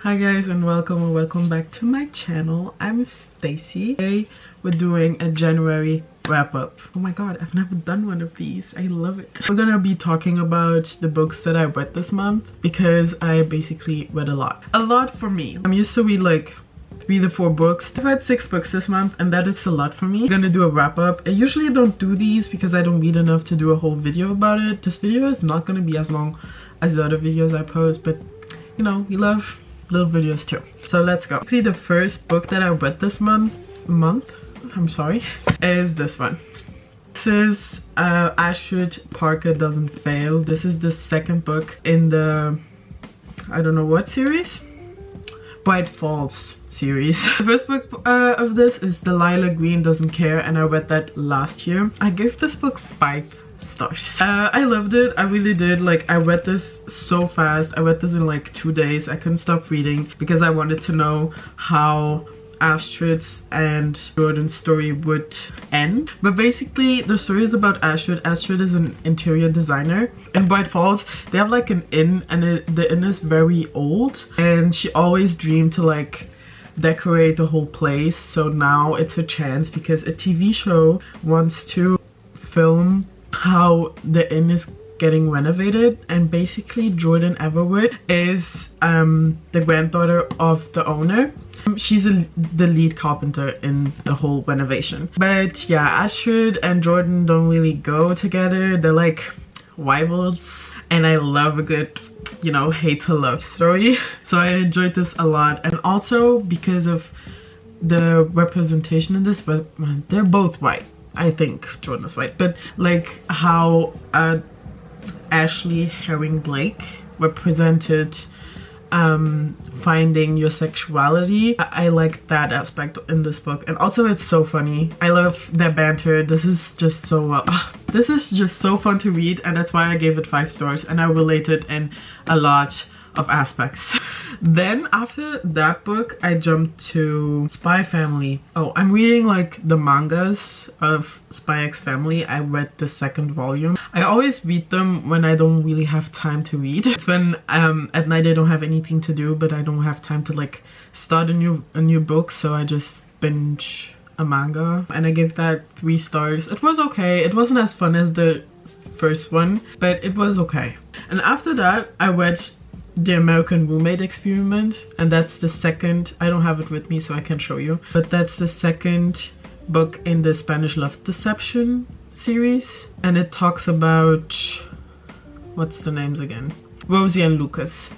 Hi guys, and welcome back to my channel. I'm Stacy. Today we're doing a January wrap-up. Oh my god, I've never done one of these. I love it. We're gonna be talking about the books that I read this month because I basically read a lot. A lot for me. I'm used to read like 3 to 4 books. I've read 6 books this month and that is a lot for me. I'm gonna do a wrap-up. I usually don't do these because I don't read enough to do a whole video about it. This video is not gonna be as long as the other videos I post, but you know, we love little videos too. So let's go. The first book that I read this month, is this one. This is Astrid Parker Doesn't Fail. This is the second book in the, I don't know what series? Bright Falls series. The first book of this is The Lilac Green Doesn't Care, and I read that last year. I gave this book 5 stars. I loved it. I really did. Like, I read this so fast. I read this in like 2 days. I couldn't stop reading because I wanted to know how Astrid's and Jordan's story would end. But basically the story is about Astrid. Astrid is an interior designer in Bright Falls. They have like an inn, and the inn is very old, and she always dreamed to like decorate the whole place. So now it's a chance because a TV show wants to film how the inn is getting renovated, and basically Jordan Everwood is the granddaughter of the owner. She's the lead carpenter in the whole renovation. But yeah, Astrid and Jordan don't really go together. They're like rivals, and I love a good, you know, hate to love story. So I enjoyed this a lot, and also because of the representation in this, but they're both white. I think Jordan is white, but like how Ashley Herring Blake represented finding your sexuality. I like that aspect in this book, and also it's so funny. I love their banter. This is just so this is just so fun to read, and that's why I gave it 5 stars, and I related in a lot of aspects. Then after that book I jumped to Spy Family. Oh, I'm reading like the mangas of Spy X Family. I read the 2nd volume. I always read them when I don't really have time to read. It's when at night I don't have anything to do, but I don't have time to like start a new book, so I just binge a manga, and I give that 3 stars. It was okay. It wasn't as fun as the first one, but it was okay. And after that I read The American Roommate Experiment, and that's the 2nd. I don't have it with me so I can show you, but that's the 2nd book in the Spanish Love Deception series, and it talks about, what's the names again? Rosie and Lucas.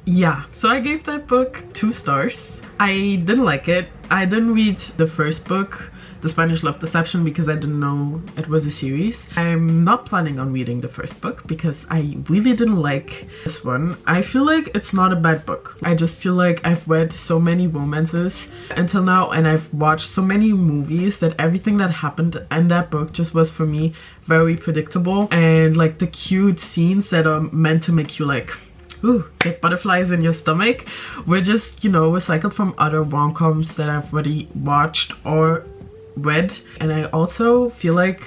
Yeah, so I gave that book 2 stars. I didn't like it. I didn't read the first book, The Spanish Love Deception, because I didn't know it was a series. I'm not planning on reading the first book because I really didn't like this one. I feel like it's not a bad book. I just feel like I've read so many romances until now, and I've watched so many movies, that everything that happened in that book just was, for me, very predictable. And like the cute scenes that are meant to make you like, ooh, get butterflies in your stomach, were just, you know, recycled from other rom-coms that I've already watched or read. And I also feel like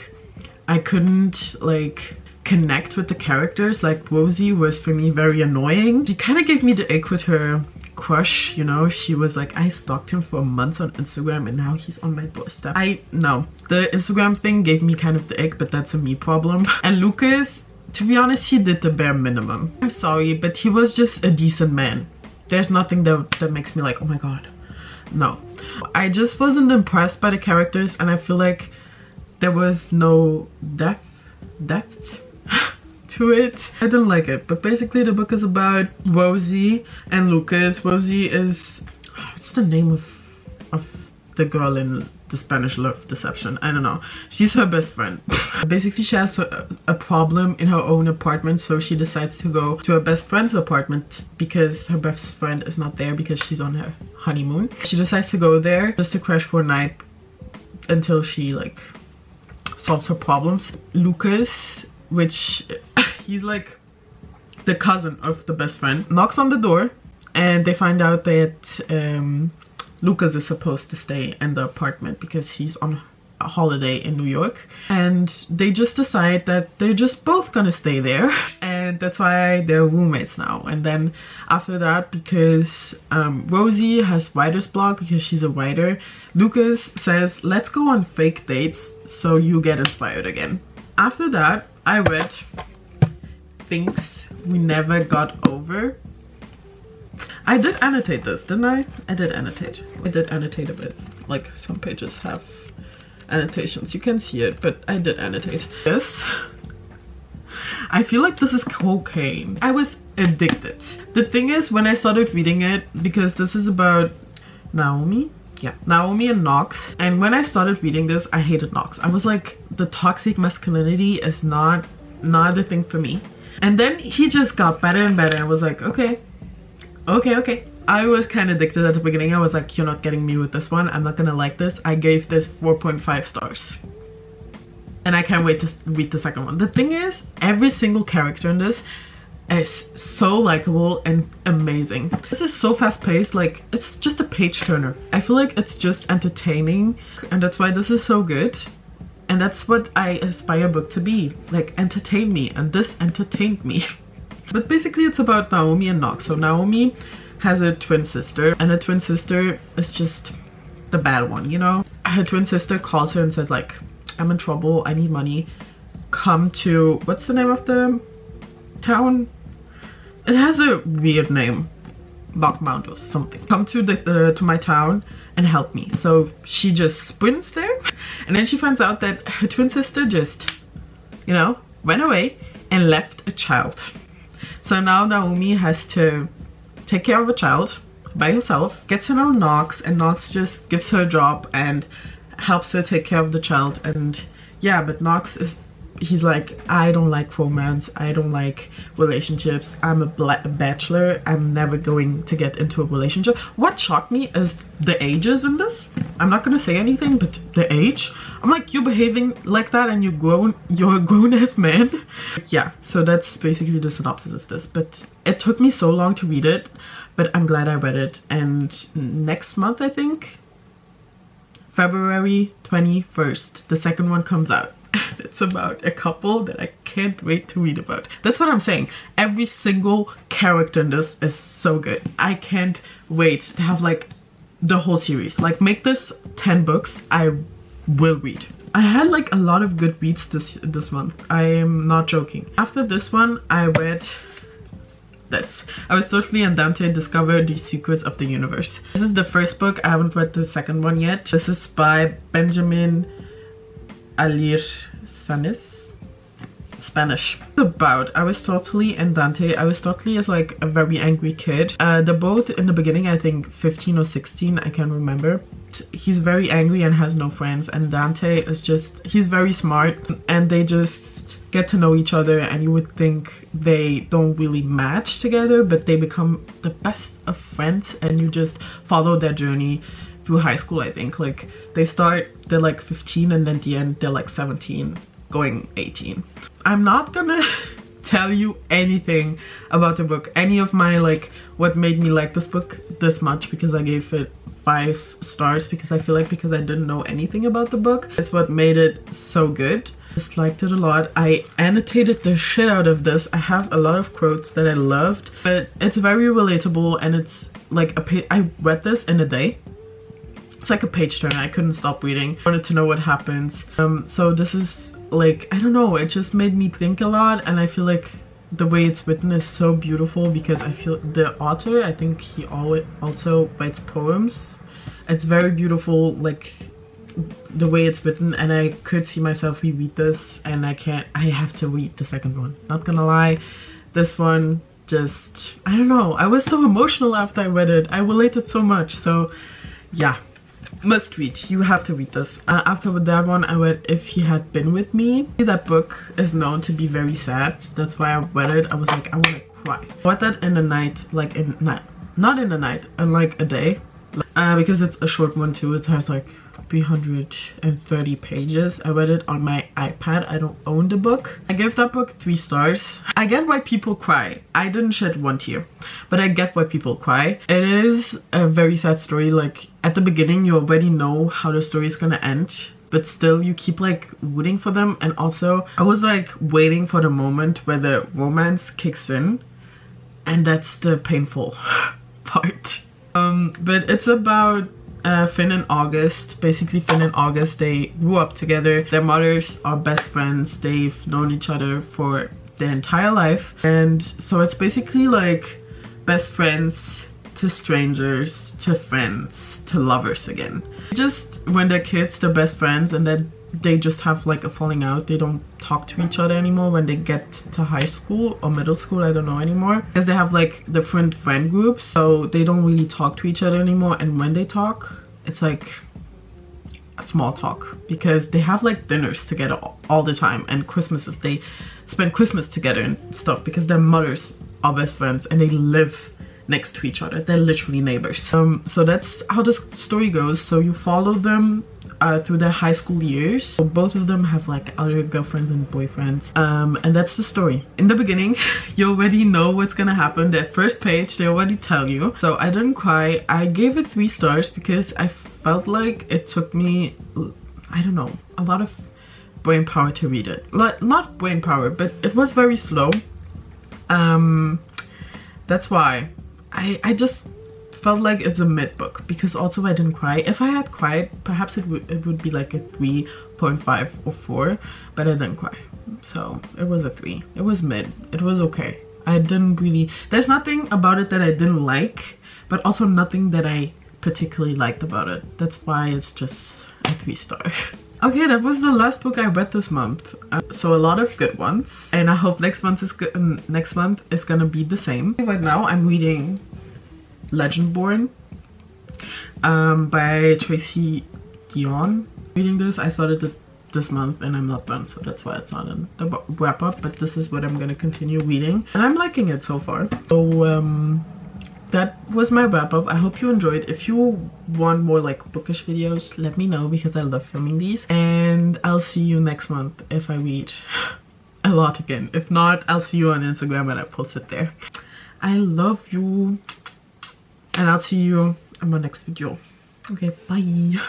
I couldn't like connect with the characters. Like Rosie was for me very annoying. She kind of gave me the ick with her crush, you know. She was like, I stalked him for months on Instagram and now he's on my doorstep. No, the Instagram thing gave me kind of the ick, but that's a me problem. And Lucas, to be honest, he did the bare minimum. I'm sorry, but he was just a decent man. There's nothing that makes me like, oh my god. No, I just wasn't impressed by the characters, and I feel like there was no depth to it. I didn't like it. But basically the book is about Rosie and Lucas. Rosie is, what's the name of the girl in The Spanish Love Deception? I don't know. She's her best friend. Basically she has a problem in her own apartment, so she decides to go to her best friend's apartment because her best friend is not there because she's on her honeymoon. She decides to go there just to crash for a night until she like solves her problems. Lucas, which he's like the cousin of the best friend, knocks on the door, and they find out that Lucas is supposed to stay in the apartment because he's on a holiday in New York, and they just decide that they're just both gonna stay there. And and that's why they're roommates now. And then after that, because Rosie has writer's block because she's a writer, Lucas says, let's go on fake dates so you get inspired again. After that, I read Things We Never Got Over. I did annotate this, didn't I? I did annotate. I did annotate a bit. Like, some pages have annotations. You can see it, but I did annotate. This, I feel like this is cocaine. I was addicted. The thing is, when I started reading it, because this is about Naomi. Yeah, Naomi and Knox. And when I started reading this, I hated Knox. I was like, the toxic masculinity is not the thing for me. And then he just got better and better. I was like, okay. I was kind of addicted at the beginning. I was like, you're not getting me with this one. I'm not gonna like this. I gave this 4.5 stars. And I can't wait to read the second one. The thing is, every single character in this is so likable and amazing. This is so fast paced, like it's just a page turner. I feel like it's just entertaining, and that's why this is so good. And that's what I aspire a book to be, like entertain me, and this entertained me. But basically it's about Naomi and Knox. So Naomi has a twin sister, and her twin sister is just the bad one, you know? Her twin sister calls her and says like, I'm in trouble, I need money. Come to, what's the name of the town? It has a weird name. Lockmount or something. Come to to my town and help me. So she just sprints there, and then she finds out that her twin sister just, you know, went away and left a child. So now Naomi has to take care of a child by herself, gets to know Knox, and Knox just gives her a job and helps her take care of the child. And yeah, but Knox is, he's like, I don't like romance, I don't like relationships, I'm a bachelor, I'm never going to get into a relationship. What shocked me is the ages in this. I'm not gonna say anything, but the age, I'm like, you're behaving like that and you're a grown-ass man. Yeah, so that's basically the synopsis of this. But it took me so long to read it, but I'm glad I read it. And next month, I think, February 21st, the second one comes out. It's about a couple that I can't wait to read about. That's what I'm saying. Every single character in this is so good. I can't wait to have like the whole series. Like, make this 10 books. I will read. I had like a lot of good reads this month. I am not joking. After this one, I read this. Aristotle and Dante Discover the Secrets of the Universe. This is the first book. I haven't read the second one yet. This is by Benjamin Alir Sanis. Spanish. It's about Aristotle and Dante. Aristotle is like a very angry kid. They're both in the beginning, I think 15 or 16, I can't remember. He's very angry and has no friends, and Dante is just, he's very smart, and they just get to know each other, and you would think they don't really match together, but they become the best of friends, and you just follow their journey through high school. I think like they're like 15, and then at the end they're like 17 going 18. I'm not gonna tell you anything about the book, any of my like what made me like this book this much, because I gave it 5 stars, because I feel like because I didn't know anything about the book, it's what made it so good. Just liked it a lot. I annotated the shit out of this. I have a lot of quotes that I loved, but it's very relatable, and it's like I read this in a day. It's like a page turner. I couldn't stop reading. I wanted to know what happens. So this is like, I don't know, it just made me think a lot, and I feel like the way it's written is so beautiful, because I feel the author, I think he also writes poems. It's very beautiful, like the way it's written, and I could see myself reread this, and I have to read the second one. Not gonna lie, this one just, I don't know, I was so emotional after I read it. I related so much, so yeah. Must read. You have to read this. After that one, I read If He Had Been With Me. That book is known to be very sad. That's why I read it. I was like, I want to cry. I read that in a night, like not in a night, in like a day. Because it's a short one too. It has like 330 pages. I read it on my iPad. I don't own the book. I gave that book 3 stars. I get why people cry. I didn't shed one tear, but I get why people cry. It is a very sad story. Like at the beginning, you already know how the story is gonna end. but still you keep like rooting for them. And also I was like waiting for the moment where the romance kicks in, and that's the painful part. But it's about Finn and August. Basically Finn and August, they grew up together, their mothers are best friends, they've known each other for their entire life, and so it's basically like best friends to strangers to friends to lovers again. Just when they're kids, they're best friends, and then they just have like a falling out. They don't talk to each other anymore when they get to high school or middle school, I don't know anymore, because they have like different friend groups, so they don't really talk to each other anymore. And when they talk, it's like a small talk, because they have like dinners together all the time, and Christmases, they spend Christmas together and stuff, because their mothers are best friends and they live next to each other. They're literally neighbors. So that's how the story goes. So you follow them through their high school years. So both of them have like other girlfriends and boyfriends, and that's the story. In the beginning, you already know what's gonna happen. The first page, they already tell you. So I didn't cry. I gave it 3 stars because I felt like it took me, I don't know, a lot of brain power to read it. Like, not brain power, but it was very slow. That's why I just felt like it's a mid book, because also I didn't cry. If I had cried, perhaps it would be like a 3.5 or 4, but I didn't cry, so it was a 3. It was mid. It was okay. I didn't really, there's nothing about it that I didn't like, but also nothing that I particularly liked about it. That's why it's just a 3 star. Okay, that was the last book I read this month. So a lot of good ones, and I hope next month is good. Next month is gonna be the same. Right now I'm reading Legendborn by Tracy Dion. Reading this, I started it this month and I'm not done, so that's why it's not in the wrap up, but this is what I'm gonna continue reading, and I'm liking it so far. So that was my wrap up. I hope you enjoyed. If you want more like bookish videos, let me know, because I love filming these, and I'll see you next month if I read a lot again. If not, I'll see you on Instagram and I post it there. I love you, and I'll see you in my next video. Okay, bye.